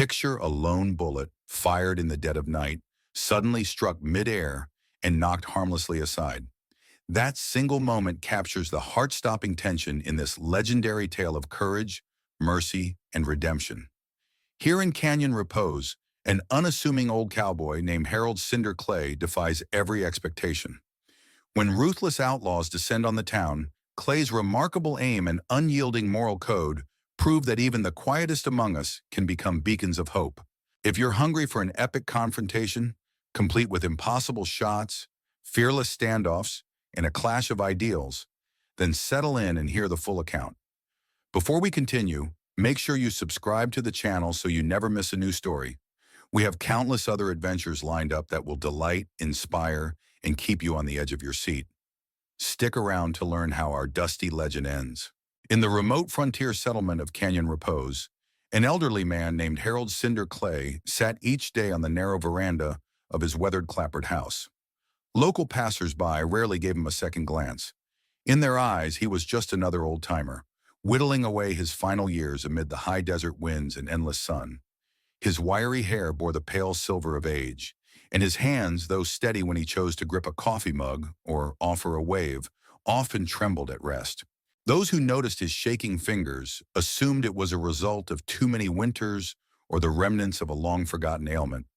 Picture a lone bullet fired in the dead of night, suddenly struck midair and knocked harmlessly aside. That single moment captures the heart-stopping tension in this legendary tale of courage, mercy, and redemption. Here in Canyon Repose, an unassuming old cowboy named Harold Cinder Clay defies every expectation. When ruthless outlaws descend on the town, Clay's remarkable aim and unyielding moral code prove that even the quietest among us can become beacons of hope. If you're hungry for an epic confrontation, complete with impossible shots, fearless standoffs, and a clash of ideals, then settle in and hear the full account. Before we continue, make sure you subscribe to the channel so you never miss a new story. We have countless other adventures lined up that will delight, inspire, and keep you on the edge of your seat. Stick around to learn how our dusty legend ends. In the remote frontier settlement of Canyon Repose, an elderly man named Harold Cinder Clay sat each day on the narrow veranda of his weathered clapboard house. Local passers-by rarely gave him a second glance. In their eyes, he was just another old-timer, whittling away his final years amid the high desert winds and endless sun. His wiry hair bore the pale silver of age, and his hands, though steady when he chose to grip a coffee mug or offer a wave, often trembled at rest. Those who noticed his shaking fingers assumed it was a result of too many winters or the remnants of a long-forgotten ailment.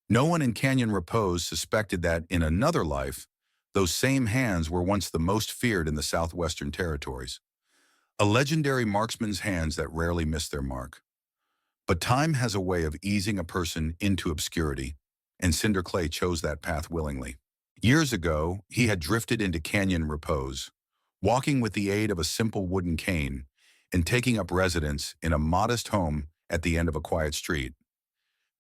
No one in Canyon Repose suspected that, in another life, those same hands were once the most feared in the southwestern territories. A legendary marksman's hands that rarely missed their mark. But time has a way of easing a person into obscurity, and Cinder Clay chose that path willingly. Years ago, he had drifted into Canyon Repose, walking with the aid of a simple wooden cane and taking up residence in a modest home at the end of a quiet street.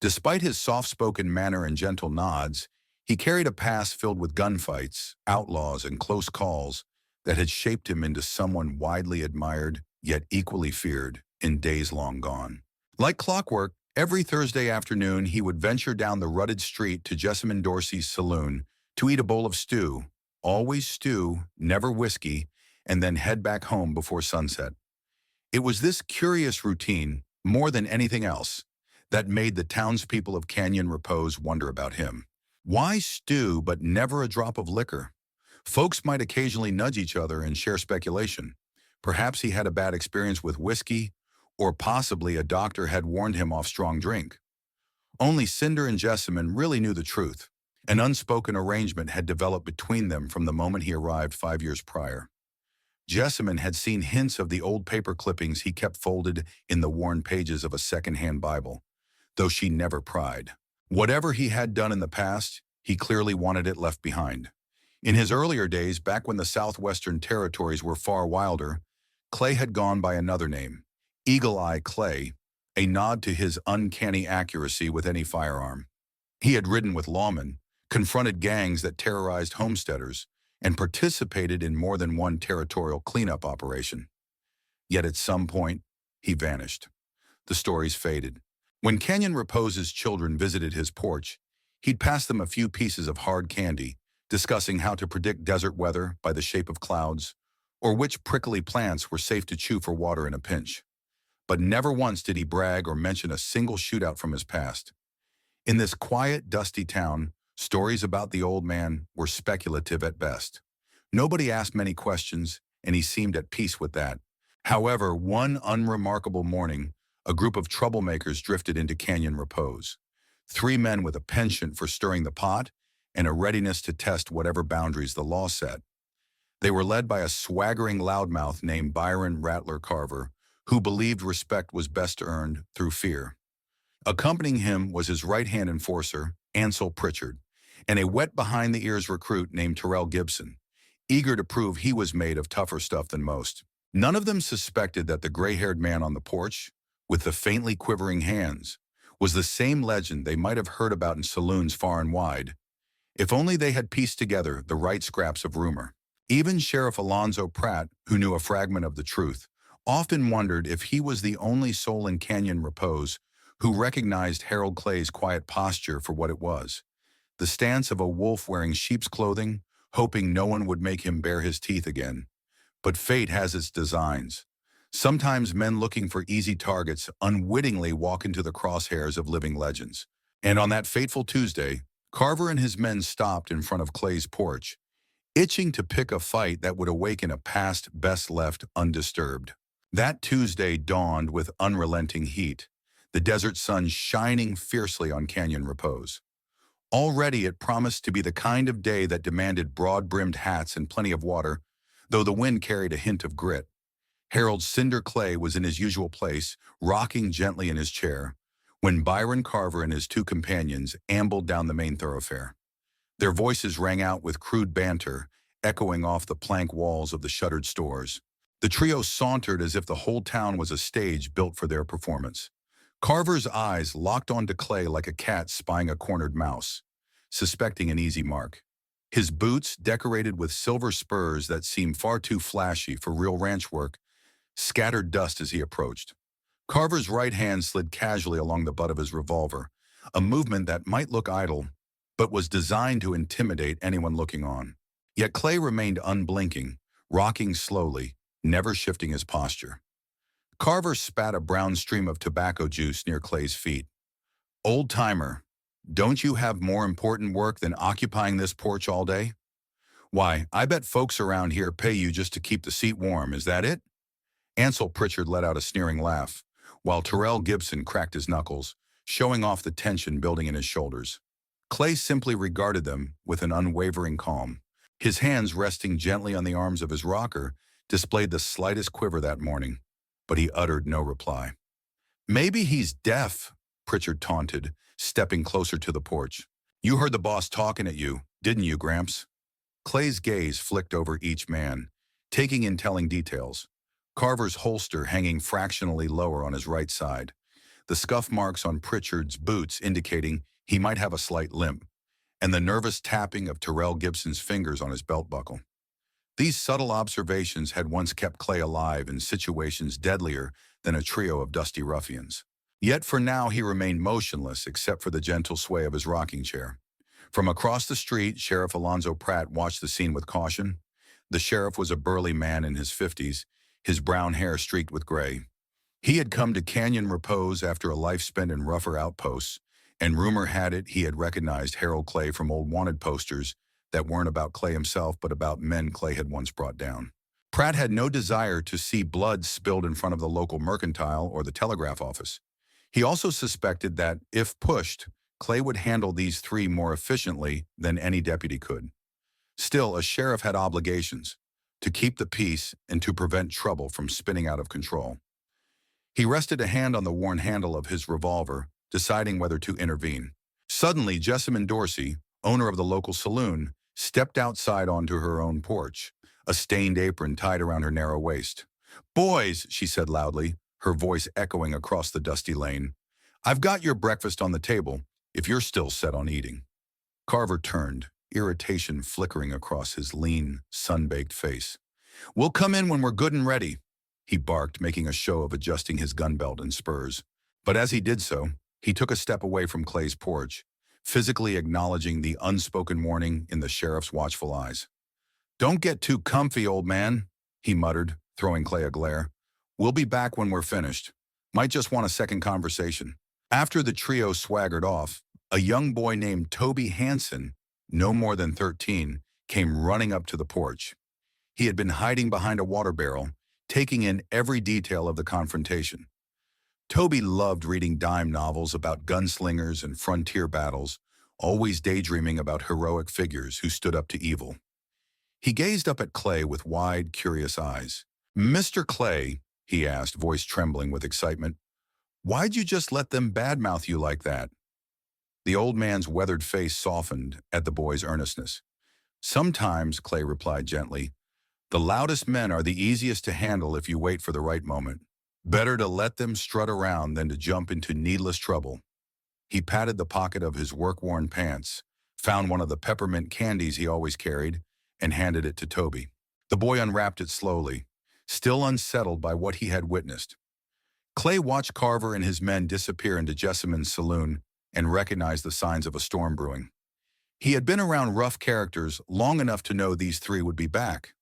Despite his soft-spoken manner and gentle nods, he carried a past filled with gunfights, outlaws, and close calls that had shaped him into someone widely admired, yet equally feared, in days long gone. Like clockwork, every Thursday afternoon he would venture down the rutted street to Jessamine Dorsey's saloon to eat a bowl of stew, always stew, never whiskey, and then head back home before sunset. It was this curious routine, more than anything else, that made the townspeople of Canyon Repose wonder about him. Why stew but never a drop of liquor? Folks might occasionally nudge each other and share speculation. Perhaps he had a bad experience with whiskey, or possibly a doctor had warned him off strong drink. Only Cinder and Jessamine really knew the truth. An unspoken arrangement had developed between them from the moment he arrived 5 years prior. Jessamine had seen hints of the old paper clippings he kept folded in the worn pages of a second-hand Bible, though she never pried. Whatever he had done in the past, he clearly wanted it left behind. In his earlier days, back when the southwestern territories were far wilder, Clay had gone by another name, Eagle Eye Clay, a nod to his uncanny accuracy with any firearm. He had ridden with lawmen, confronted gangs that terrorized homesteaders, and participated in more than one territorial cleanup operation. Yet at some point, he vanished. The stories faded. When Canyon Repose's children visited his porch, he'd pass them a few pieces of hard candy, discussing how to predict desert weather by the shape of clouds, or which prickly plants were safe to chew for water in a pinch. But never once did he brag or mention a single shootout from his past. In this quiet, dusty town, stories about the old man were speculative at best. Nobody asked many questions, and he seemed at peace with that. However, one unremarkable morning, a group of troublemakers drifted into Canyon Repose. 3 men with a penchant for stirring the pot and a readiness to test whatever boundaries the law set. They were led by a swaggering loudmouth named Byron Rattler Carver, who believed respect was best earned through fear. Accompanying him was his right-hand enforcer, Ansel Pritchard, and a wet-behind-the-ears recruit named Terrell Gibson, eager to prove he was made of tougher stuff than most. None of them suspected that the gray-haired man on the porch, with the faintly quivering hands, was the same legend they might have heard about in saloons far and wide, if only they had pieced together the right scraps of rumor. Even Sheriff Alonzo Pratt, who knew a fragment of the truth, often wondered if he was the only soul in Canyon Repose who recognized Harold Clay's quiet posture for what it was, the stance of a wolf wearing sheep's clothing, hoping no one would make him bare his teeth again. But fate has its designs. Sometimes men looking for easy targets unwittingly walk into the crosshairs of living legends. And on that fateful Tuesday, Carver and his men stopped in front of Clay's porch, itching to pick a fight that would awaken a past best left undisturbed. That Tuesday dawned with unrelenting heat, the desert sun shining fiercely on Canyon Repose. Already it promised to be the kind of day that demanded broad-brimmed hats and plenty of water, though the wind carried a hint of grit. Harold Cinder Clay was in his usual place, rocking gently in his chair, when Byron Carver and his two companions ambled down the main thoroughfare. Their voices rang out with crude banter, echoing off the plank walls of the shuttered stores. The trio sauntered as if the whole town was a stage built for their performance. Carver's eyes locked onto Clay like a cat spying a cornered mouse, suspecting an easy mark. His boots, decorated with silver spurs that seemed far too flashy for real ranch work, scattered dust as he approached. Carver's right hand slid casually along the butt of his revolver, a movement that might look idle, but was designed to intimidate anyone looking on. Yet Clay remained unblinking, rocking slowly, never shifting his posture. Carver spat a brown stream of tobacco juice near Clay's feet. "Old-timer, don't you have more important work than occupying this porch all day? Why, I bet folks around here pay you just to keep the seat warm, is that it?" Ansel Pritchard let out a sneering laugh, while Terrell Gibson cracked his knuckles, showing off the tension building in his shoulders. Clay simply regarded them with an unwavering calm. His hands resting gently on the arms of his rocker displayed the slightest quiver that morning, but he uttered no reply. "Maybe he's deaf," Pritchard taunted, stepping closer to the porch. "You heard the boss talking at you, didn't you, Gramps?" Clay's gaze flicked over each man, taking in telling details. Carver's holster hanging fractionally lower on his right side, the scuff marks on Pritchard's boots indicating he might have a slight limp, and the nervous tapping of Terrell Gibson's fingers on his belt buckle. These subtle observations had once kept Clay alive in situations deadlier than a trio of dusty ruffians. Yet for now he remained motionless except for the gentle sway of his rocking chair. From across the street, Sheriff Alonzo Pratt watched the scene with caution. The sheriff was a burly man in his 50s, his brown hair streaked with gray. He had come to Canyon Repose after a life spent in rougher outposts, and rumor had it he had recognized Harold Clay from old wanted posters that weren't about Clay himself but about men Clay had once brought down. Pratt had no desire to see blood spilled in front of the local mercantile or the telegraph office. He also suspected that, if pushed, Clay would handle these three more efficiently than any deputy could. Still, a sheriff had obligations: to keep the peace and to prevent trouble from spinning out of control. He rested a hand on the worn handle of his revolver, deciding whether to intervene. Suddenly, Jessamine Dorsey, owner of the local saloon, stepped outside onto her own porch, a stained apron tied around her narrow waist. "Boys," she said loudly, her voice echoing across the dusty lane, "I've got your breakfast on the table, if you're still set on eating." Carver turned, irritation flickering across his lean, sun-baked face. "We'll come in when we're good and ready," he barked, making a show of adjusting his gun belt and spurs. But as he did so, he took a step away from Clay's porch, physically acknowledging the unspoken warning in the sheriff's watchful eyes. "Don't get too comfy, old man," he muttered, throwing Clay a glare. "We'll be back when we're finished. Might just want a second conversation." After the trio swaggered off, a young boy named Toby Hansen, no more than 13, came running up to the porch. He had been hiding behind a water barrel, taking in every detail of the confrontation. Toby loved reading dime novels about gunslingers and frontier battles, always daydreaming about heroic figures who stood up to evil. He gazed up at Clay with wide, curious eyes. "Mr. Clay," he asked, voice trembling with excitement, "why'd you just let them badmouth you like that?" The old man's weathered face softened at the boy's earnestness. "Sometimes," Clay replied gently, "the loudest men are the easiest to handle if you wait for the right moment. Better to let them strut around than to jump into needless trouble." He patted the pocket of his work-worn pants, found one of the peppermint candies he always carried, and handed it to Toby. The boy unwrapped it slowly, still unsettled by what he had witnessed. Clay watched Carver and his men disappear into Jessamine's saloon and recognized the signs of a storm brewing. He had been around rough characters long enough to know these three would be back.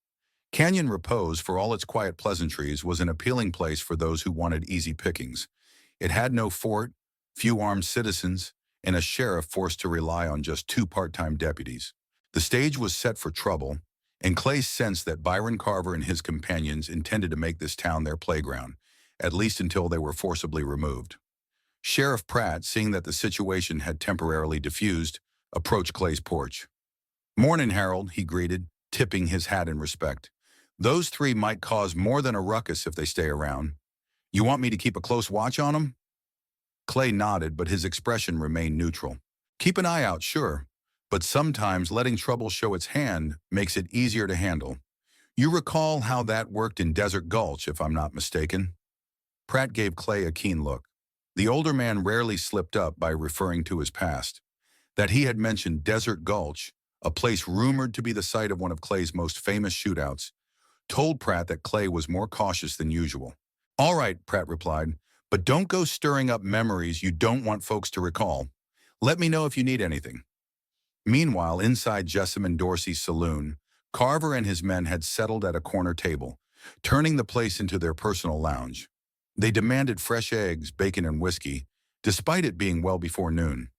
Canyon Repose, for all its quiet pleasantries, was an appealing place for those who wanted easy pickings. It had no fort, few armed citizens, and a sheriff forced to rely on just two part-time deputies. The stage was set for trouble, and Clay sensed that Byron Carver and his companions intended to make this town their playground, at least until they were forcibly removed. Sheriff Pratt, seeing that the situation had temporarily diffused, approached Clay's porch. "Morning, Harold," he greeted, tipping his hat in respect. "Those three might cause more than a ruckus if they stay around. You want me to keep a close watch on them?" Clay nodded, but his expression remained neutral. "Keep an eye out, sure, but sometimes letting trouble show its hand makes it easier to handle. You recall how that worked in Desert Gulch, if I'm not mistaken?" Pratt gave Clay a keen look. The older man rarely slipped up by referring to his past. That he had mentioned Desert Gulch, a place rumored to be the site of one of Clay's most famous shootouts, told Pratt that Clay was more cautious than usual. "All right," Pratt replied, "but don't go stirring up memories you don't want folks to recall. Let me know if you need anything." Meanwhile, inside Jessamine Dorsey's saloon, Carver and his men had settled at a corner table, turning the place into their personal lounge. They demanded fresh eggs, bacon, and whiskey, despite it being well before noon.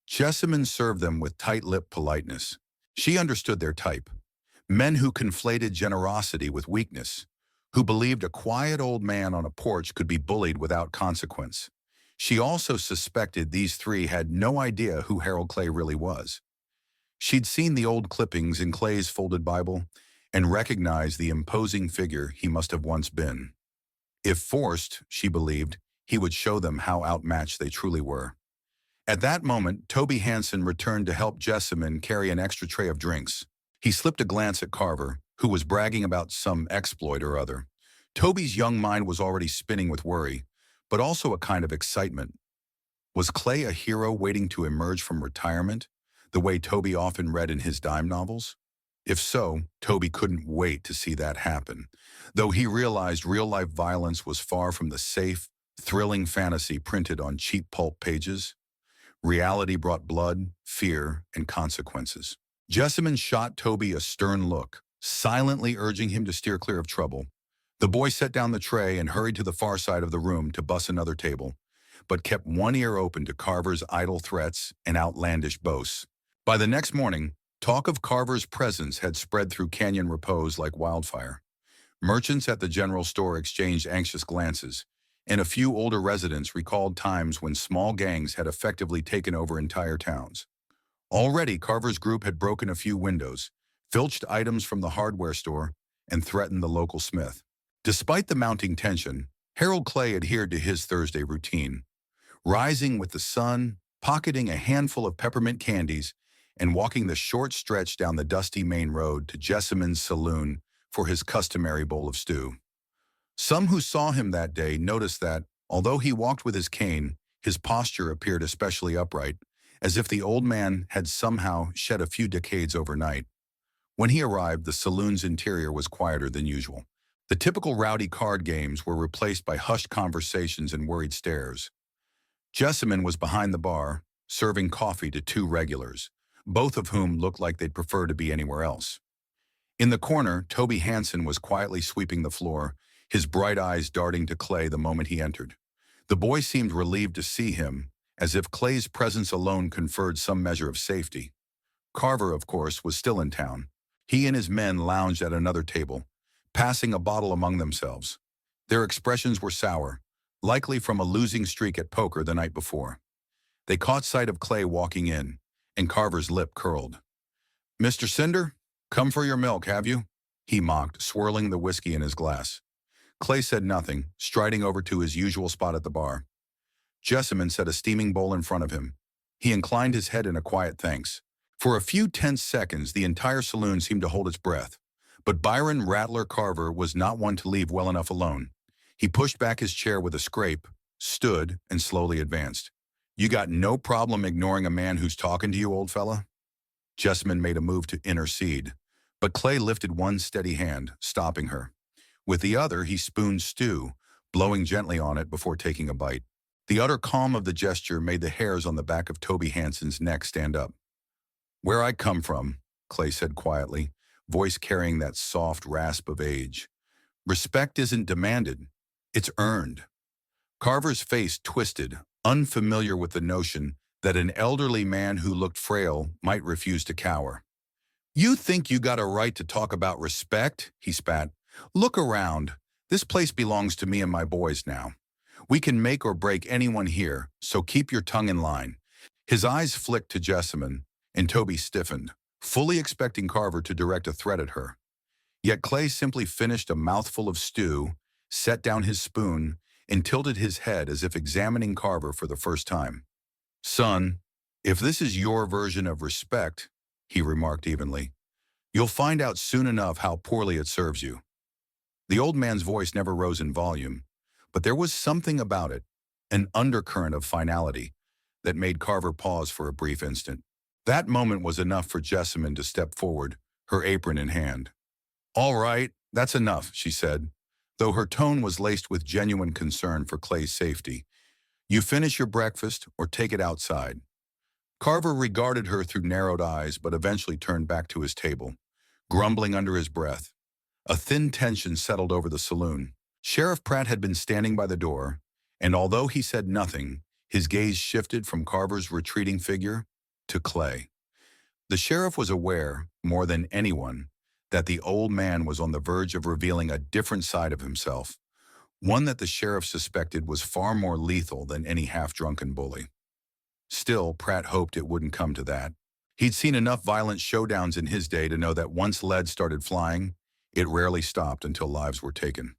Jessamine served them with tight-lipped politeness. She understood their type. Men who conflated generosity with weakness, who believed a quiet old man on a porch could be bullied without consequence. She also suspected these three had no idea who Harold Clay really was. She'd seen the old clippings in Clay's folded Bible and recognized the imposing figure he must have once been. If forced, she believed, he would show them how outmatched they truly were. At that moment, Toby Hansen returned to help Jessamine carry an extra tray of drinks. He slipped a glance at Carver, who was bragging about some exploit or other. Toby's young mind was already spinning with worry, but also a kind of excitement. Was Clay a hero waiting to emerge from retirement, the way Toby often read in his dime novels? If so, Toby couldn't wait to see that happen, though he realized real-life violence was far from the safe, thrilling fantasy printed on cheap pulp pages. Reality brought blood, fear, and consequences. Jessamine shot Toby a stern look, silently urging him to steer clear of trouble. The boy set down the tray and hurried to the far side of the room to bus another table, but kept one ear open to Carver's idle threats and outlandish boasts. By the next morning, talk of Carver's presence had spread through Canyon Repose like wildfire. Merchants at the general store exchanged anxious glances, and a few older residents recalled times when small gangs had effectively taken over entire towns. Already, Carver's group had broken a few windows, filched items from the hardware store, and threatened the local smith. Despite the mounting tension, Harold Clay adhered to his Thursday routine, rising with the sun, pocketing a handful of peppermint candies, and walking the short stretch down the dusty main road to Jessamine's saloon for his customary bowl of stew. Some who saw him that day noticed that, although he walked with his cane, his posture appeared especially upright, as if the old man had somehow shed a few decades overnight. When he arrived, the saloon's interior was quieter than usual. The typical rowdy card games were replaced by hushed conversations and worried stares. Jessamine was behind the bar, serving coffee to two regulars, both of whom looked like they'd prefer to be anywhere else. In the corner, Toby Hansen was quietly sweeping the floor, his bright eyes darting to Clay the moment he entered. The boy seemed relieved to see him, as if Clay's presence alone conferred some measure of safety. Carver, of course, was still in town. He and his men lounged at another table, passing a bottle among themselves. Their expressions were sour, likely from a losing streak at poker the night before. They caught sight of Clay walking in, and Carver's lip curled. "Mr. Cinder, come for your milk, have you?" he mocked, swirling the whiskey in his glass. Clay said nothing, striding over to his usual spot at the bar. Jessamine set a steaming bowl in front of him. He inclined his head in a quiet thanks. For a few tense seconds, the entire saloon seemed to hold its breath. But Byron Rattler Carver was not one to leave well enough alone. He pushed back his chair with a scrape, stood, and slowly advanced. "You got no problem ignoring a man who's talking to you, old fella?" Jessamine made a move to intercede, but Clay lifted one steady hand, stopping her. With the other, he spooned stew, blowing gently on it before taking a bite. The utter calm of the gesture made the hairs on the back of Toby Hansen's neck stand up. "Where I come from," Clay said quietly, voice carrying that soft rasp of age. Respect isn't demanded, it's earned. Carver's face twisted, unfamiliar with the notion that an elderly man who looked frail might refuse to cower. "You think you got a right to talk about respect?" he spat. "Look around. This place belongs to me and my boys now. We can make or break anyone here, so keep your tongue in line." His eyes flicked to Jessamine, and Toby stiffened, fully expecting Carver to direct a threat at her. Yet Clay simply finished a mouthful of stew, set down his spoon, and tilted his head as if examining Carver for the first time. "Son, if this is your version of respect," he remarked evenly, "you'll find out soon enough how poorly it serves you." The old man's voice never rose in volume, but there was something about it, an undercurrent of finality, that made Carver pause for a brief instant. That moment was enough for Jessamine to step forward, her apron in hand. "All right, that's enough," she said, though her tone was laced with genuine concern for Clay's safety. "You finish your breakfast or take it outside." Carver regarded her through narrowed eyes but eventually turned back to his table, grumbling under his breath. A thin tension settled over the saloon. Sheriff Pratt had been standing by the door, and although he said nothing, his gaze shifted from Carver's retreating figure to Clay. The sheriff was aware, more than anyone, that the old man was on the verge of revealing a different side of himself, one that the sheriff suspected was far more lethal than any half-drunken bully. Still, Pratt hoped it wouldn't come to that. He'd seen enough violent showdowns in his day to know that once lead started flying, it rarely stopped until lives were taken.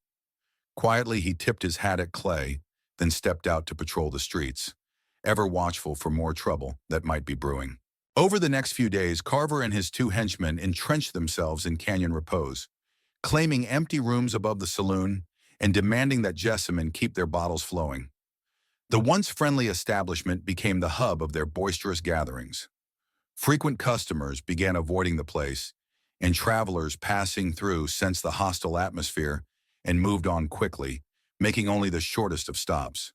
Quietly, he tipped his hat at Clay, then stepped out to patrol the streets, ever watchful for more trouble that might be brewing. Over the next few days, Carver and his two henchmen entrenched themselves in Canyon Repose, claiming empty rooms above the saloon and demanding that Jessamine keep their bottles flowing. The once friendly establishment became the hub of their boisterous gatherings. Frequent customers began avoiding the place, and travelers passing through sensed the hostile atmosphere and moved on quickly, making only the shortest of stops.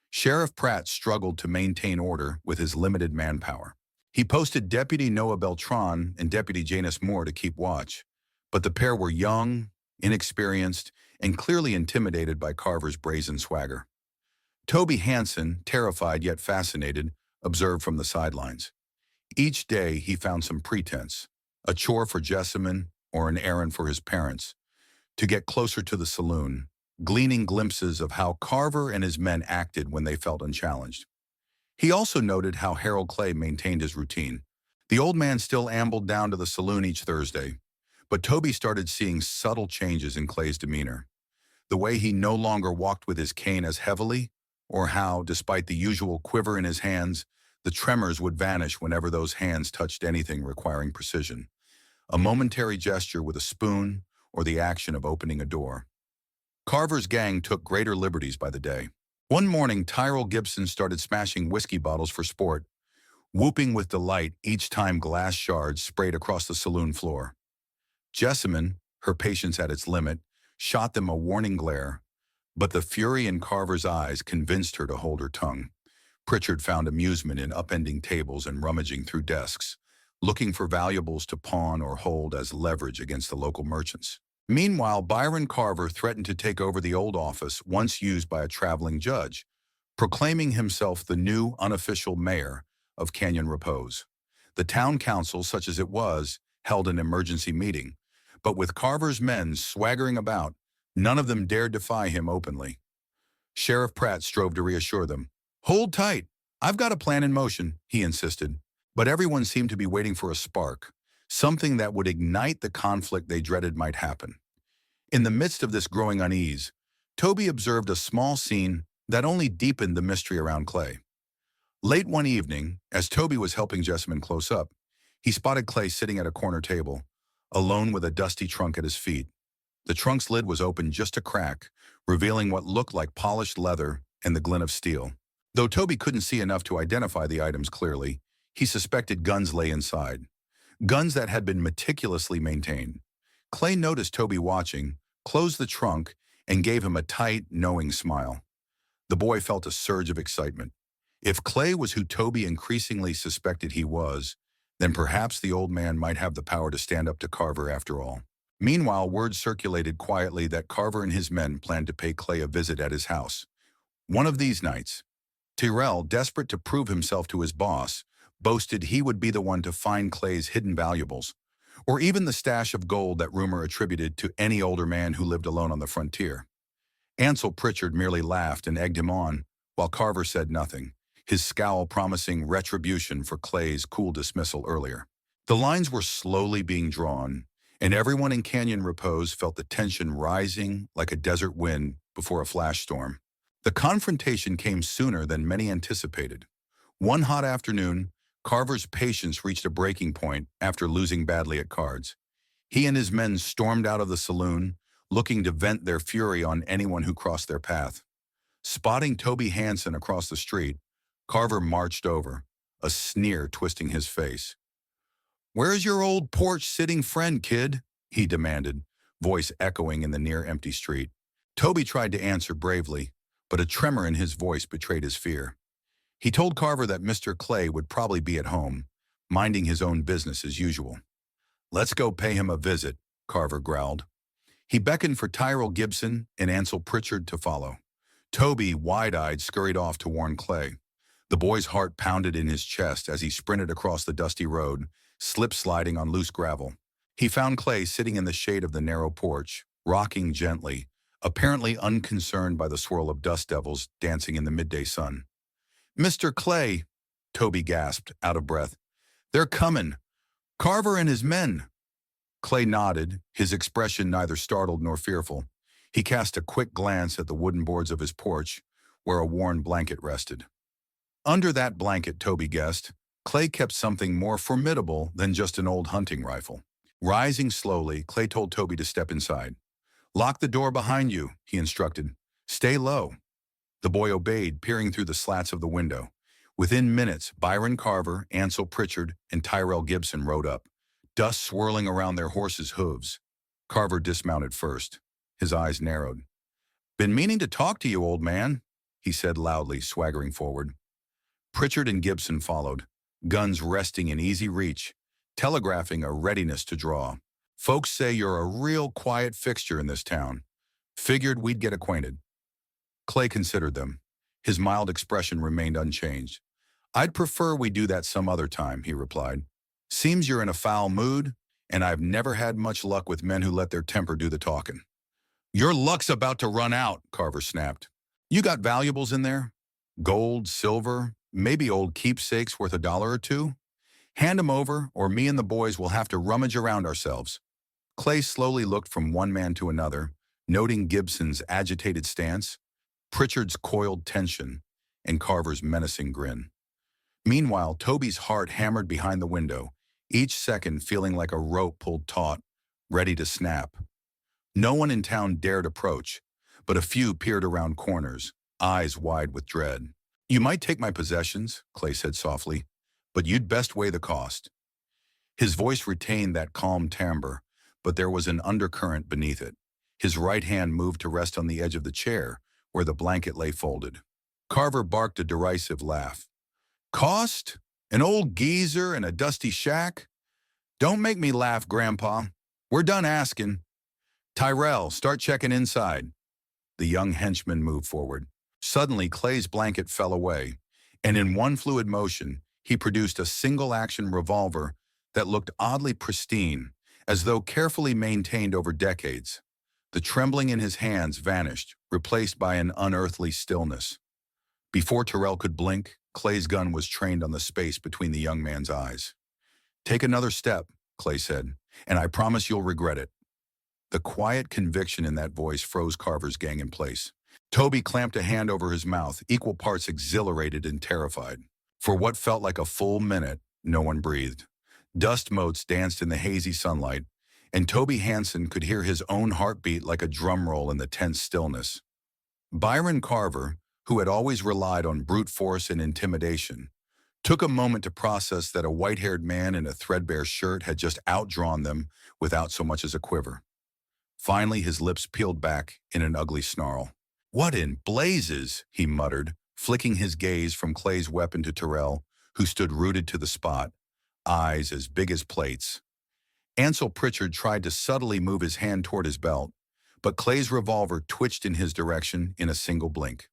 Sheriff Pratt struggled to maintain order with his limited manpower. He posted Deputy Noah Beltran and Deputy Janus Moore to keep watch, but the pair were young, inexperienced, and clearly intimidated by Carver's brazen swagger. Toby Hansen, terrified yet fascinated, observed from the sidelines. Each day he found some pretense, a chore for Jessamine or an errand for his parents, to get closer to the saloon, gleaning glimpses of how Carver and his men acted when they felt unchallenged. He also noted how Harold Clay maintained his routine. The old man still ambled down to the saloon each Thursday, but Toby started seeing subtle changes in Clay's demeanor. The way he no longer walked with his cane as heavily, or how, despite the usual quiver in his hands, the tremors would vanish whenever those hands touched anything requiring precision. A momentary gesture with a spoon, or the action of opening a door. Carver's gang took greater liberties by the day. One morning, Tyrell Gibson started smashing whiskey bottles for sport, whooping with delight each time glass shards sprayed across the saloon floor. Jessamine, her patience at its limit, shot them a warning glare, but the fury in Carver's eyes convinced her to hold her tongue. Pritchard found amusement in upending tables and rummaging through desks, looking for valuables to pawn or hold as leverage against the local merchants. Meanwhile, Byron Carver threatened to take over the old office once used by a traveling judge, proclaiming himself the new unofficial mayor of Canyon Repose. The town council, such as it was, held an emergency meeting, but with Carver's men swaggering about, none of them dared defy him openly. Sheriff Pratt strove to reassure them. "Hold tight. I've got a plan in motion," he insisted. But everyone seemed to be waiting for a spark, something that would ignite the conflict they dreaded might happen. In the midst of this growing unease, Toby observed a small scene that only deepened the mystery around Clay. Late one evening, as Toby was helping Jessamine close up, he spotted Clay sitting at a corner table, alone with a dusty trunk at his feet. The trunk's lid was open just a crack, revealing what looked like polished leather and the glint of steel. Though Toby couldn't see enough to identify the items clearly, he suspected guns lay inside. Guns that had been meticulously maintained. Clay noticed Toby watching, closed the trunk, and gave him a tight, knowing smile. The boy felt a surge of excitement. If Clay was who Toby increasingly suspected he was, Then perhaps the old man might have the power to stand up to Carver after all. Meanwhile, word circulated quietly that Carver and his men planned to pay Clay a visit at his house. One of these nights, Tyrell, desperate to prove himself to his boss, boasted he would be the one to find Clay's hidden valuables, or even the stash of gold that rumor attributed to any older man who lived alone on the frontier. Ansel Pritchard merely laughed and egged him on, while Carver said nothing, his scowl promising retribution for Clay's cool dismissal earlier. The lines were slowly being drawn, and everyone in Canyon Repose felt the tension rising like a desert wind before a flash storm. The confrontation came sooner than many anticipated. One hot afternoon, Carver's patience reached a breaking point after losing badly at cards. He and his men stormed out of the saloon, looking to vent their fury on anyone who crossed their path. Spotting Toby Hansen across the street, Carver marched over, a sneer twisting his face. "Where's your old porch-sitting friend, kid?" he demanded, voice echoing in the near-empty street. Toby tried to answer bravely, but a tremor in his voice betrayed his fear. He told Carver that Mr. Clay would probably be at home, minding his own business as usual. "Let's go pay him a visit," Carver growled. He beckoned for Tyrell Gibson and Ansel Pritchard to follow. Toby, wide-eyed, scurried off to warn Clay. The boy's heart pounded in his chest as he sprinted across the dusty road, slip-sliding on loose gravel. He found Clay sitting in the shade of the narrow porch, rocking gently, apparently unconcerned by the swirl of dust devils dancing in the midday sun. "Mr. Clay," Toby gasped, out of breath. "They're coming. Carver and his men." Clay nodded, his expression neither startled nor fearful. He cast a quick glance at the wooden boards of his porch, where a worn blanket rested. Under that blanket, Toby guessed, Clay kept something more formidable than just an old hunting rifle. Rising slowly, Clay told Toby to step inside. "Lock the door behind you," he instructed. "Stay low." The boy obeyed, peering through the slats of the window. Within minutes, Byron Carver, Ansel Pritchard, and Tyrell Gibson rode up, dust swirling around their horses' hooves. Carver dismounted first. His eyes narrowed. "Been meaning to talk to you, old man," he said loudly, swaggering forward. Pritchard and Gibson followed, guns resting in easy reach, telegraphing a readiness to draw. "Folks say you're a real quiet fixture in this town. Figured we'd get acquainted." Clay considered them. His mild expression remained unchanged. "I'd prefer we do that some other time," he replied. "Seems you're in a foul mood, and I've never had much luck with men who let their temper do the talking." "Your luck's about to run out," Carver snapped. "You got valuables in there? Gold, silver, maybe old keepsakes worth $1 or $2? Hand 'em over, or me and the boys will have to rummage around ourselves." Clay slowly looked from one man to another, noting Gibson's agitated stance, Pritchard's coiled tension, and Carver's menacing grin. Meanwhile, Toby's heart hammered behind the window, each second feeling like a rope pulled taut, ready to snap. No one in town dared approach, but a few peered around corners, eyes wide with dread. "You might take my possessions," Clay said softly, "but you'd best weigh the cost." His voice retained that calm timbre, but there was an undercurrent beneath it. His right hand moved to rest on the edge of the chair, where the blanket lay folded. Carver barked a derisive laugh. "Cost? An old geezer and a dusty shack? Don't make me laugh, Grandpa. We're done asking. Tyrell, start checking inside." The young henchman moved forward. Suddenly, Clay's blanket fell away, and in one fluid motion, he produced a single-action revolver that looked oddly pristine, as though carefully maintained over decades. The trembling in his hands vanished, replaced by an unearthly stillness. Before Tyrell could blink, Clay's gun was trained on the space between the young man's eyes. "Take another step," Clay said, "and I promise you'll regret it." The quiet conviction in that voice froze Carver's gang in place. Toby clamped a hand over his mouth, equal parts exhilarated and terrified. For what felt like a full minute, no one breathed. Dust motes danced in the hazy sunlight, and Toby Hansen could hear his own heartbeat like a drum roll in the tense stillness. Byron Carver, who had always relied on brute force and intimidation, took a moment to process that a white-haired man in a threadbare shirt had just outdrawn them without so much as a quiver. Finally, his lips peeled back in an ugly snarl. "What in blazes?" he muttered, flicking his gaze from Clay's weapon to Tyrell, who stood rooted to the spot, eyes as big as plates. Ansel Pritchard tried to subtly move his hand toward his belt, but Clay's revolver twitched in his direction in a single blink.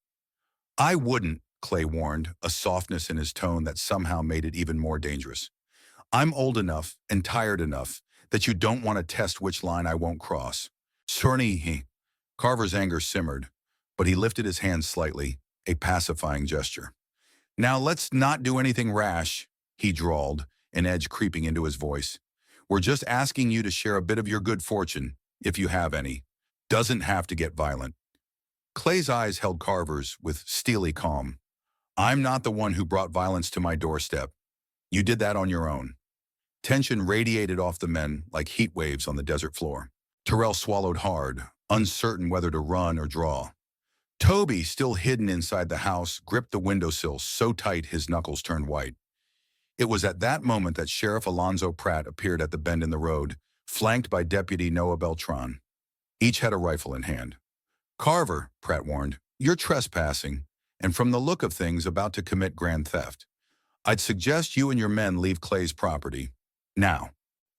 "I wouldn't," Clay warned, a softness in his tone that somehow made it even more dangerous. "I'm old enough and tired enough that you don't want to test which line I won't cross." Sorry. Carver's anger simmered, but he lifted his hand slightly, a pacifying gesture. "Now let's not do anything rash," he drawled, an edge creeping into his voice. "We're just asking you to share a bit of your good fortune, if you have any. Doesn't have to get violent." Clay's eyes held Carver's with steely calm. "I'm not the one who brought violence to my doorstep. You did that on your own." Tension radiated off the men like heat waves on the desert floor. Terrell swallowed hard, uncertain whether to run or draw. Toby, still hidden inside the house, gripped the windowsill so tight his knuckles turned white. It was at that moment that Sheriff Alonzo Pratt appeared at the bend in the road, flanked by Deputy Noah Beltran. Each had a rifle in hand. "Carver," Pratt warned, "you're trespassing, and from the look of things about to commit grand theft. I'd suggest you and your men leave Clay's property. Now."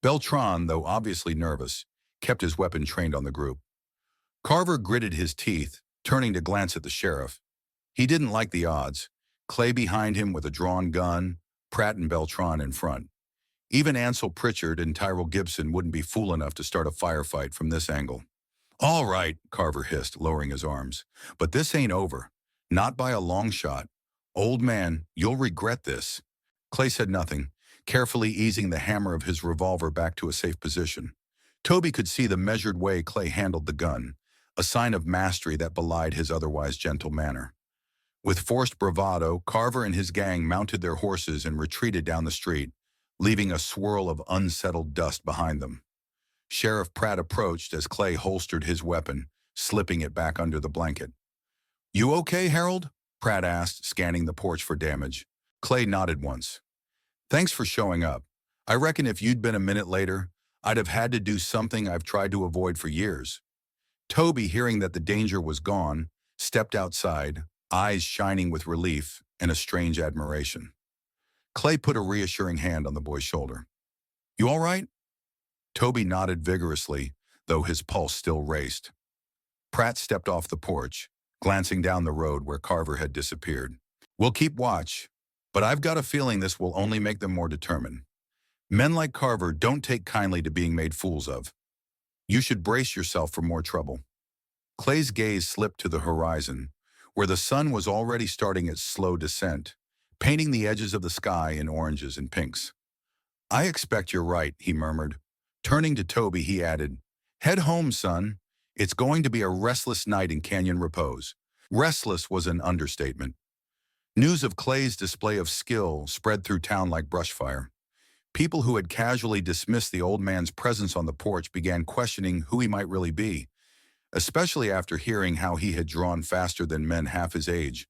Beltran, though obviously nervous, kept his weapon trained on the group. Carver gritted his teeth, turning to glance at the sheriff. He didn't like the odds. Clay behind him with a drawn gun, Pratt and Beltran in front. Even Ansel Pritchard and Tyrell Gibson wouldn't be fool enough to start a firefight from this angle. "All right," Carver hissed, lowering his arms. "But this ain't over. Not by a long shot. Old man, you'll regret this." Clay said nothing, carefully easing the hammer of his revolver back to a safe position. Toby could see the measured way Clay handled the gun, a sign of mastery that belied his otherwise gentle manner. With forced bravado, Carver and his gang mounted their horses and retreated down the street, leaving a swirl of unsettled dust behind them. Sheriff Pratt approached as Clay holstered his weapon, slipping it back under the blanket. "You okay, Harold?" Pratt asked, scanning the porch for damage. Clay nodded once. "Thanks for showing up. I reckon if you'd been a minute later, I'd have had to do something I've tried to avoid for years." Toby, hearing that the danger was gone, stepped outside, eyes shining with relief and a strange admiration. Clay put a reassuring hand on the boy's shoulder. "You all right?" Toby nodded vigorously, though his pulse still raced. Pratt stepped off the porch, glancing down the road where Carver had disappeared. "We'll keep watch, but I've got a feeling this will only make them more determined. Men like Carver don't take kindly to being made fools of. You should brace yourself for more trouble." Clay's gaze slipped to the horizon, where the sun was already starting its slow descent, painting the edges of the sky in oranges and pinks. "I expect you're right," he murmured. Turning to Toby, he added, "Head home, son. It's going to be a restless night in Canyon Repose." Restless was an understatement. News of Clay's display of skill spread through town like brushfire. People who had casually dismissed the old man's presence on the porch began questioning who he might really be, especially after hearing how he had drawn faster than men half his age.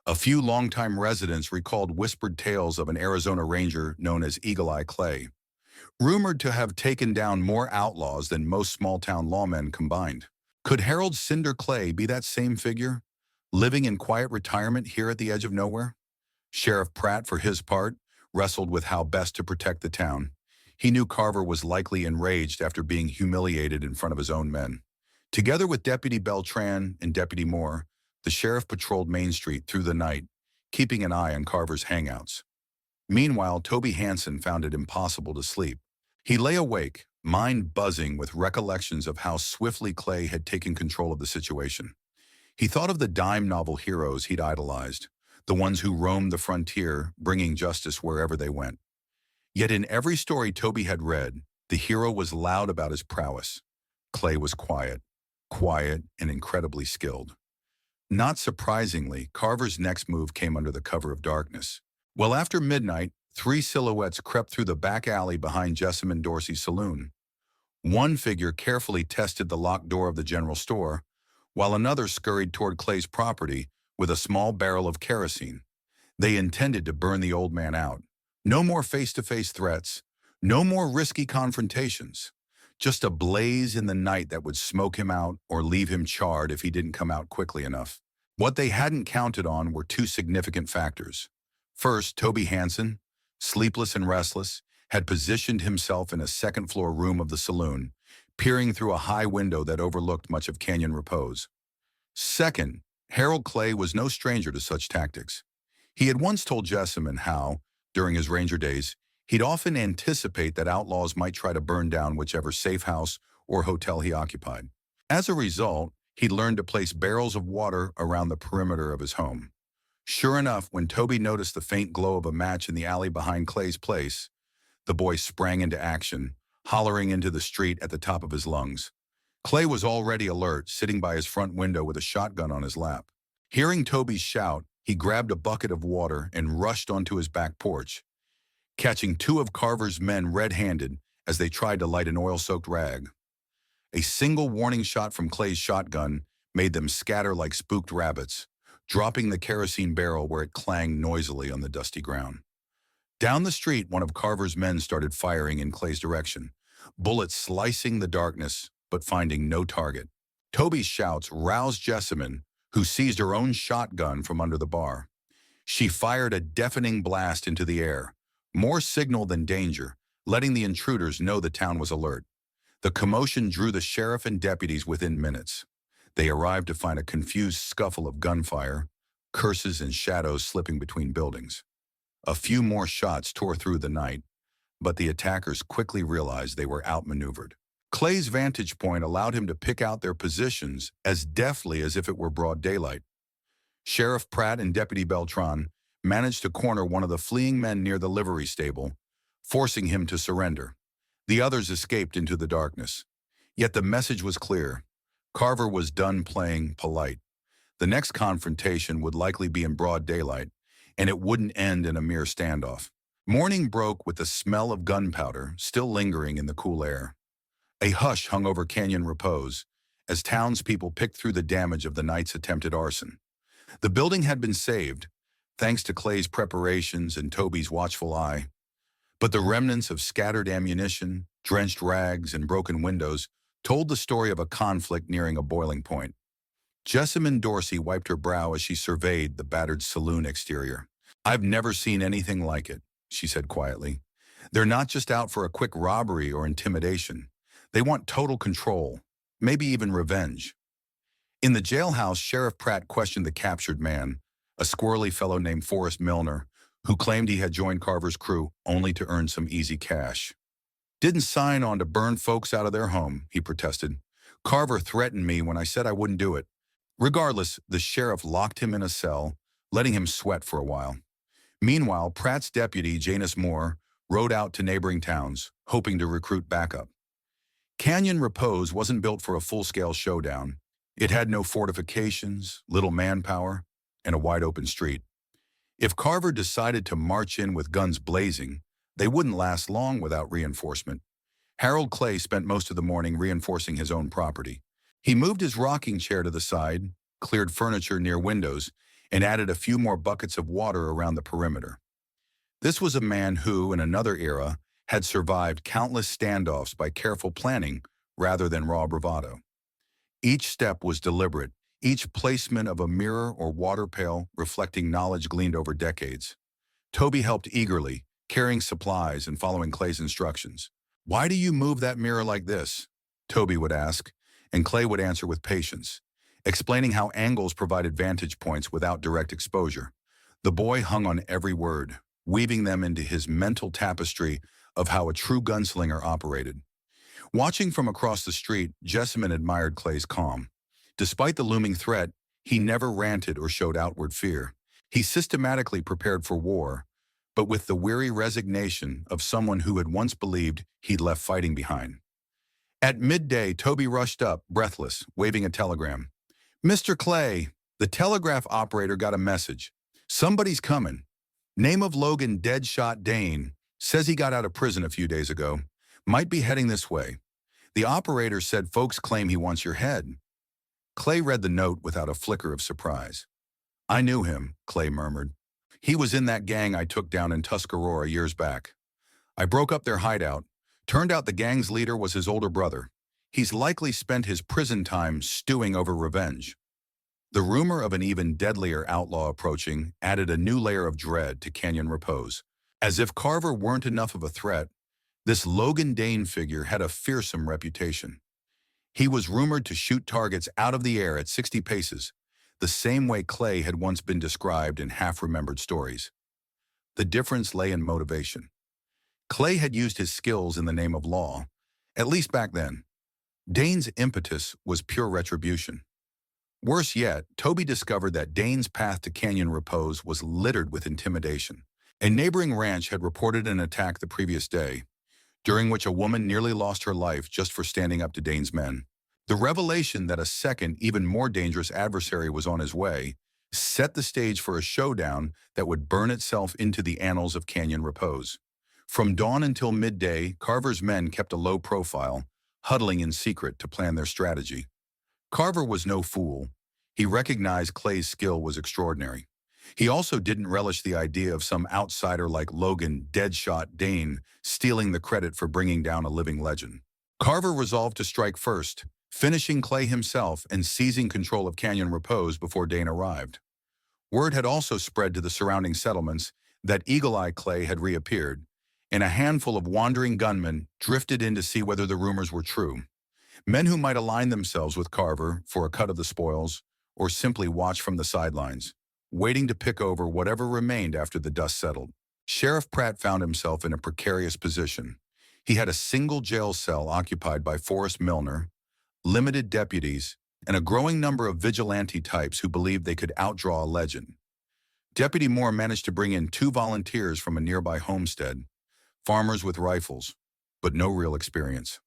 A few longtime residents recalled whispered tales of an Arizona Ranger known as Eagle Eye Clay, rumored to have taken down more outlaws than most small-town lawmen combined. Could Harold Cinder Clay be that same figure, living in quiet retirement here at the edge of nowhere? Sheriff Pratt, for his part, wrestled with how best to protect the town. He knew Carver was likely enraged after being humiliated in front of his own men. Together with Deputy Beltran and Deputy Moore, the sheriff patrolled Main Street through the night, keeping an eye on Carver's hangouts. Meanwhile, Toby Hansen found it impossible to sleep. He lay awake, mind buzzing with recollections of how swiftly Clay had taken control of the situation. He thought of the dime novel heroes he'd idolized, the ones who roamed the frontier, bringing justice wherever they went. Yet in every story Toby had read, the hero was loud about his prowess. Clay was quiet and incredibly skilled. Not surprisingly, Carver's next move came under the cover of darkness. Well, after midnight, 3 silhouettes crept through the back alley behind Jessamine Dorsey's saloon. One figure carefully tested the locked door of the general store, while another scurried toward Clay's property with a small barrel of kerosene. They intended to burn the old man out. No more face-to-face threats, no more risky confrontations. Just a blaze in the night that would smoke him out or leave him charred if he didn't come out quickly enough. What they hadn't counted on were 2 significant factors. First, Toby Hansen, sleepless and restless, had positioned himself in a second-floor room of the saloon, peering through a high window that overlooked much of Canyon Repose. Second, Harold Clay was no stranger to such tactics. He had once told Jessamine how, during his ranger days, he'd often anticipate that outlaws might try to burn down whichever safe house or hotel he occupied. As a result, he'd learned to place barrels of water around the perimeter of his home. Sure enough, when Toby noticed the faint glow of a match in the alley behind Clay's place, the boy sprang into action, hollering into the street at the top of his lungs. Clay was already alert, sitting by his front window with a shotgun on his lap. Hearing Toby's shout, he grabbed a bucket of water and rushed onto his back porch, catching two of Carver's men red-handed as they tried to light an oil-soaked rag. A single warning shot from Clay's shotgun made them scatter like spooked rabbits, dropping the kerosene barrel where it clanged noisily on the dusty ground. Down the street, one of Carver's men started firing in Clay's direction, bullets slicing the darkness but finding no target. Toby's shouts roused Jessamine, who seized her own shotgun from under the bar. She fired a deafening blast into the air, more signal than danger, letting the intruders know the town was alert. The commotion drew the sheriff and deputies within minutes. They arrived to find a confused scuffle of gunfire, curses and shadows slipping between buildings. A few more shots tore through the night, but the attackers quickly realized they were outmaneuvered. Clay's vantage point allowed him to pick out their positions as deftly as if it were broad daylight. Sheriff Pratt and Deputy Beltran managed to corner one of the fleeing men near the livery stable, forcing him to surrender. The others escaped into the darkness. Yet the message was clear. Carver was done playing polite. The next confrontation would likely be in broad daylight, and it wouldn't end in a mere standoff. Morning broke with the smell of gunpowder still lingering in the cool air. A hush hung over Canyon Repose as townspeople picked through the damage of the night's attempted arson. The building had been saved, thanks to Clay's preparations and Toby's watchful eye. But the remnants of scattered ammunition, drenched rags, and broken windows told the story of a conflict nearing a boiling point. Jessamine Dorsey wiped her brow as she surveyed the battered saloon exterior. "I've never seen anything like it," she said quietly. "They're not just out for a quick robbery or intimidation. They want total control, maybe even revenge." In the jailhouse, Sheriff Pratt questioned the captured man, a squirrely fellow named Forrest Milner, who claimed he had joined Carver's crew only to earn some easy cash. "Didn't sign on to burn folks out of their home," he protested. "Carver threatened me when I said I wouldn't do it." Regardless, the sheriff locked him in a cell, letting him sweat for a while. Meanwhile, Pratt's deputy, Janus Moore, rode out to neighboring towns, hoping to recruit backup. Canyon Repose wasn't built for a full-scale showdown. It had no fortifications, little manpower, and a wide-open street. If Carver decided to march in with guns blazing, they wouldn't last long without reinforcement. Harold Clay spent most of the morning reinforcing his own property. He moved his rocking chair to the side, cleared furniture near windows, and added a few more buckets of water around the perimeter. This was a man who, in another era, had survived countless standoffs by careful planning rather than raw bravado. Each step was deliberate, each placement of a mirror or water pail reflecting knowledge gleaned over decades. Toby helped eagerly, carrying supplies and following Clay's instructions. "Why do you move that mirror like this?" Toby would ask, and Clay would answer with patience, explaining how angles provided vantage points without direct exposure. The boy hung on every word, weaving them into his mental tapestry of how a true gunslinger operated. Watching from across the street, Jessamine admired Clay's calm. Despite the looming threat, he never ranted or showed outward fear. He systematically prepared for war, but with the weary resignation of someone who had once believed he'd left fighting behind. At midday, Toby rushed up, breathless, waving a telegram. "Mr. Clay, the telegraph operator got a message. Somebody's coming. Name of Logan Deadshot Dane. Says he got out of prison a few days ago. Might be heading this way. The operator said folks claim he wants your head." Clay read the note without a flicker of surprise. "I knew him," Clay murmured. "He was in that gang I took down in Tuscarora years back. I broke up their hideout. Turned out the gang's leader was his older brother. He's likely spent his prison time stewing over revenge." The rumor of an even deadlier outlaw approaching added a new layer of dread to Canyon Repose. As if Carver weren't enough of a threat, This Logan Dane figure had a fearsome reputation. He was rumored to shoot targets out of the air at 60 paces, the same way Clay had once been described in half-remembered stories. The difference lay in motivation. Clay had used his skills in the name of law, at least back then. Dane's impetus was pure retribution. Worse yet, Toby discovered that Dane's path to Canyon Repose was littered with intimidation. A neighboring ranch had reported an attack the previous day, during which a woman nearly lost her life just for standing up to Dane's men. The revelation that a second, even more dangerous adversary was on his way set the stage for a showdown that would burn itself into the annals of Canyon Repose. From dawn until midday, Carver's men kept a low profile, huddling in secret to plan their strategy. Carver was no fool. He recognized Clay's skill was extraordinary. He also didn't relish the idea of some outsider like Logan Deadshot Dane stealing the credit for bringing down a living legend. Carver resolved to strike first, finishing Clay himself and seizing control of Canyon Repose before Dane arrived. Word had also spread to the surrounding settlements that Eagle Eye Clay had reappeared, and a handful of wandering gunmen drifted in to see whether the rumors were true. Men who might align themselves with Carver for a cut of the spoils, or simply watch from the sidelines, waiting to pick over whatever remained after the dust settled. Sheriff Pratt found himself in a precarious position. He had a single jail cell occupied by Forrest Milner, limited deputies, and a growing number of vigilante types who believed they could outdraw a legend. Deputy Moore managed to bring in 2 volunteers from a nearby homestead, farmers with rifles, but no real experience.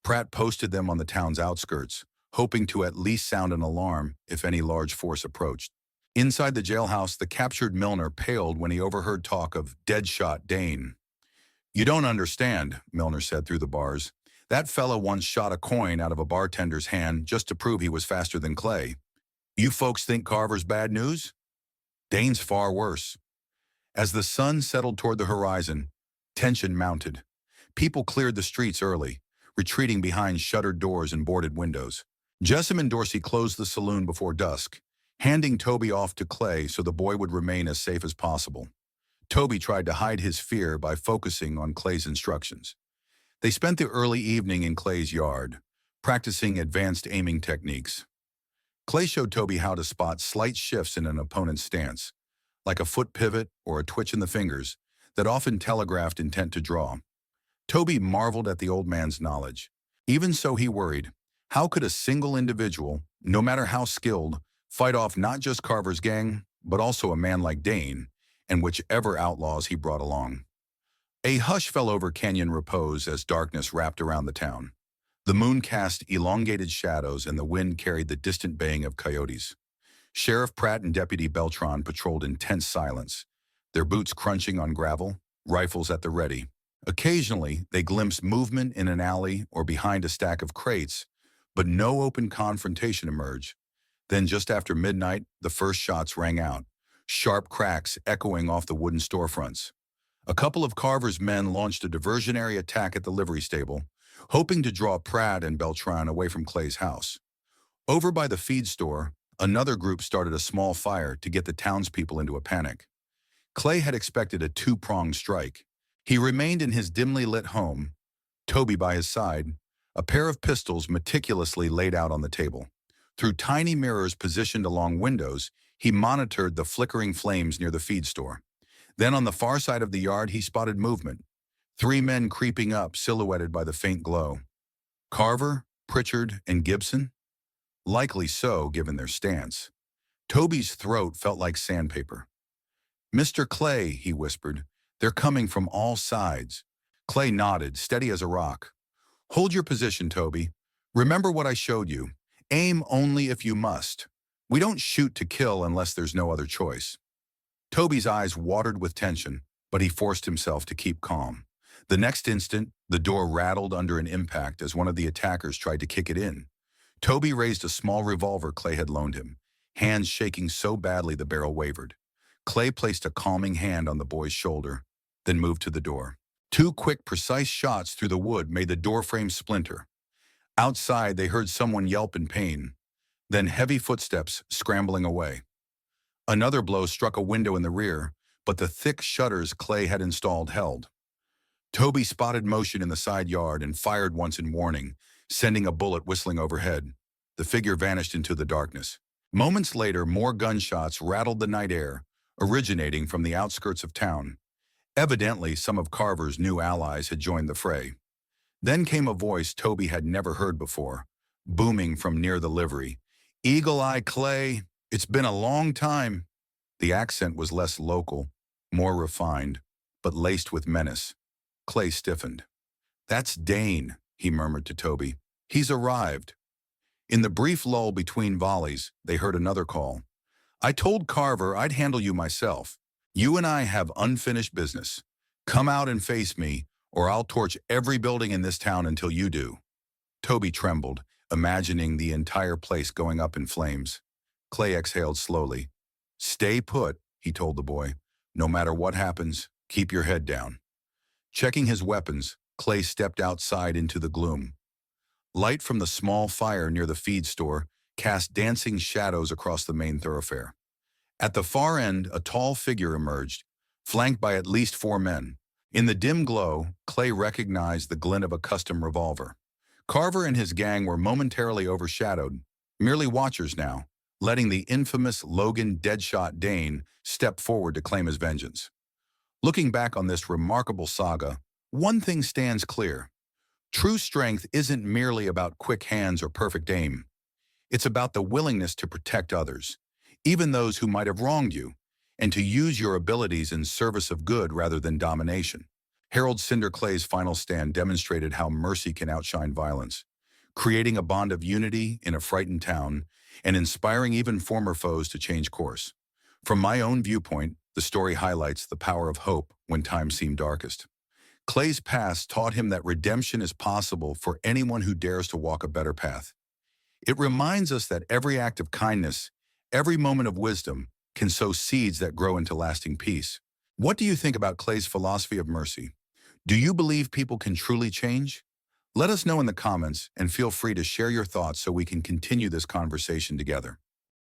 Pratt posted them on the town's outskirts, hoping to at least sound an alarm if any large force approached. Inside the jailhouse, the captured Milner paled when he overheard talk of Deadshot Dane. "You don't understand," Milner said through the bars. "That fella once shot a coin out of a bartender's hand just to prove he was faster than Clay. You folks think Carver's bad news? Dane's far worse." As the sun settled toward the horizon, tension mounted. People cleared the streets early, retreating behind shuttered doors and boarded windows. Jessamine and Dorsey closed the saloon before dusk, handing Toby off to Clay so the boy would remain as safe as possible. Toby tried to hide his fear by focusing on Clay's instructions. They spent the early evening in Clay's yard, practicing advanced aiming techniques. Clay showed Toby how to spot slight shifts in an opponent's stance, like a foot pivot or a twitch in the fingers, that often telegraphed intent to draw. Toby marveled at the old man's knowledge. Even so, he worried, how could a single individual, no matter how skilled, fight off not just Carver's gang, but also a man like Dane, and whichever outlaws he brought along? A hush fell over Canyon Repose as darkness wrapped around the town. The moon cast elongated shadows and the wind carried the distant baying of coyotes. Sheriff Pratt and Deputy Beltran patrolled in tense silence, their boots crunching on gravel, rifles at the ready. Occasionally, they glimpsed movement in an alley or behind a stack of crates, but no open confrontation emerged. Then just after midnight, the first shots rang out, sharp cracks echoing off the wooden storefronts. A couple of Carver's men launched a diversionary attack at the livery stable, hoping to draw Pratt and Beltran away from Clay's house. Over by the feed store, another group started a small fire to get the townspeople into a panic. Clay had expected a 2-pronged strike. He remained in his dimly lit home, Toby by his side, a pair of pistols meticulously laid out on the table. Through tiny mirrors positioned along windows, he monitored the flickering flames near the feed store. Then on the far side of the yard, he spotted movement. 3 men creeping up, silhouetted by the faint glow. Carver, Pritchard, and Gibson? Likely so, given their stance. Toby's throat felt like sandpaper. "Mr. Clay," he whispered, "they're coming from all sides." Clay nodded, steady as a rock. "Hold your position, Toby. Remember what I showed you. Aim only if you must. We don't shoot to kill unless there's no other choice." Toby's eyes watered with tension, but he forced himself to keep calm. The next instant, the door rattled under an impact as one of the attackers tried to kick it in. Toby raised a small revolver Clay had loaned him, hands shaking so badly the barrel wavered. Clay placed a calming hand on the boy's shoulder, then moved to the door. 2 quick, precise shots through the wood made the doorframe splinter. Outside, they heard someone yelp in pain, then heavy footsteps scrambling away. Another blow struck a window in the rear, but the thick shutters Clay had installed held. Toby spotted motion in the side yard and fired once in warning, sending a bullet whistling overhead. The figure vanished into the darkness. Moments later, more gunshots rattled the night air, originating from the outskirts of town. Evidently, some of Carver's new allies had joined the fray. Then came a voice Toby had never heard before, booming from near the livery. "Eagle Eye Clay, it's been a long time." The accent was less local, more refined, but laced with menace. Clay stiffened. "That's Dane," he murmured to Toby. "He's arrived." In the brief lull between volleys, they heard another call. "I told Carver I'd handle you myself. You and I have unfinished business. Come out and face me, or I'll torch every building in this town until you do." Toby trembled, imagining the entire place going up in flames. Clay exhaled slowly. "Stay put," he told the boy. "No matter what happens, keep your head down." Checking his weapons, Clay stepped outside into the gloom. Light from the small fire near the feed store cast dancing shadows across the main thoroughfare. At the far end, a tall figure emerged, flanked by at least 4 men. In the dim glow, Clay recognized the glint of a custom revolver. Carver and his gang were momentarily overshadowed, merely watchers now, letting the infamous Logan Deadshot Dane step forward to claim his vengeance. Looking back on this remarkable saga, one thing stands clear. True strength isn't merely about quick hands or perfect aim. It's about the willingness to protect others, even those who might have wronged you, and to use your abilities in service of good rather than domination. Harold Cinder Clay's final stand demonstrated how mercy can outshine violence, creating a bond of unity in a frightened town and inspiring even former foes to change course. From my own viewpoint, the story highlights the power of hope when times seem darkest. Clay's past taught him that redemption is possible for anyone who dares to walk a better path. It reminds us that every act of kindness, every moment of wisdom, can sow seeds that grow into lasting peace. What do you think about Clay's philosophy of mercy? Do you believe people can truly change? Let us know in the comments and feel free to share your thoughts so we can continue this conversation together.